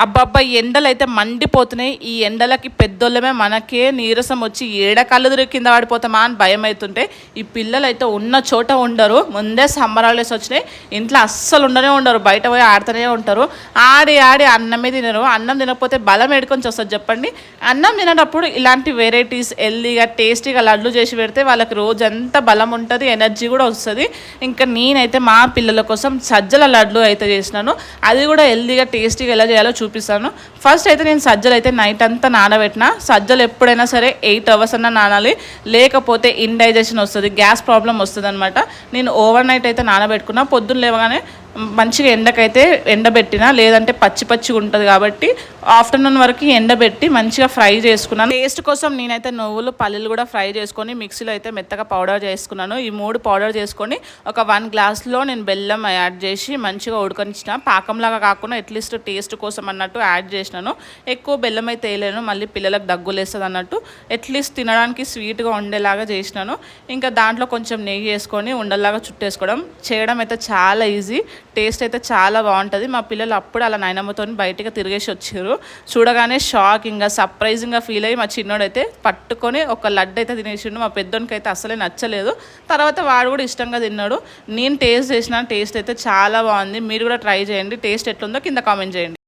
అబ్బబ్బా! ఎండలైతే మండిపోతున్నాయి. ఈ ఎండలకి పెద్దోళ్ళమే మనకే నీరసం వచ్చి ఏడ కళ్ళు తిరిగి కింద పడిపోతామా అని భయమైతుంటే, ఈ పిల్లలైతే ఉన్న చోట ఉండరు. ముందే సమ్మర్ హాలిడేస్ వచ్చినాయి. ఇంట్లో అస్సలు ఉండనే ఉండరు. బయట పోయి ఆడుతూనే ఉంటారు. ఆడి ఆడి అన్నమే తినరు. అన్నం తినకపోతే బలం ఏడుకొని వస్తుంది చెప్పండి. అన్నం తినేటప్పుడు ఇలాంటి వెరైటీస్ హెల్దీగా టేస్టీగా లడ్లు చేసి పెడితే వాళ్ళకి రోజంతా బలం ఉంటుంది, ఎనర్జీ కూడా వస్తుంది. ఇంకా నేనైతే మా పిల్లల కోసం సజ్జల లడ్లు అయితే చేసినాను. అది కూడా హెల్దీగా టేస్టీగా ఎలా చేయాలో చూపిస్తాను. ఫస్ట్ అయితే నేను సజ్జలు అయితే నైట్ అంతా నానబెట్టిన. సజ్జలు ఎప్పుడైనా సరే 8 అవర్స్ అన్నా నానాలి, లేకపోతే ఇండైజెషన్ వస్తుంది, గ్యాస్ ప్రాబ్లం వస్తుంది అనమాట. నేను ఓవర్ నైట్ అయితే నానబెట్టుకున్నా. పొద్దున్న లేవగానే మంచిగా ఎండకైతే ఎండబెట్టిన, లేదంటే పచ్చి పచ్చిగా ఉంటుంది కాబట్టి ఆఫ్టర్నూన్ వరకు ఎండబెట్టి మంచిగా ఫ్రై చేసుకున్నాను. టేస్ట్ కోసం నేనైతే నువ్వులు పల్లీలు కూడా ఫ్రై చేసుకొని మిక్సీలో అయితే మెత్తగా పౌడర్ చేసుకున్నాను. ఈ 3 పౌడర్ చేసుకొని ఒక 1 గ్లాస్లో నేను బెల్లం యాడ్ చేసి మంచిగా ఉడకనిచ్చిన. పాకంలాగా కాకుండా అట్లీస్ట్ టేస్ట్ కోసం అన్నట్టు యాడ్ చేసినాను. ఎక్కువ బెల్లం అయితే వేయలేను, మళ్ళీ పిల్లలకు దగ్గులేస్తుంది అన్నట్టు. అట్లీస్ట్ తినడానికి స్వీట్గా ఉండేలాగా చేసినాను. ఇంకా దాంట్లో కొంచెం నెయ్యి వేసుకొని ఉండల్లాగా చుట్టేసుకోవడం. చేయడం అయితే చాలా ఈజీ, టేస్ట్ అయితే చాలా బాగుంటుంది. మా పిల్లలు అప్పుడు అలా నాయనమ్మతో బయటకు తిరిగేసి వచ్చారు. చూడగానే షాకింగ్గా సర్ప్రైజింగ్గా ఫీల్ అయ్యి మా చిన్నోడైతే పట్టుకొని ఒక లడ్డు అయితే తినేసిండు. మా పెద్దోనికి అయితే అసలే నచ్చలేదు. తర్వాత వాడు కూడా ఇష్టంగా తిన్నాడు. నేను టేస్ట్ చేసిన టేస్ట్ అయితే చాలా బాగుంది. మీరు కూడా ట్రై చేయండి. టేస్ట్ ఎట్లుందో కింద కామెంట్ చేయండి.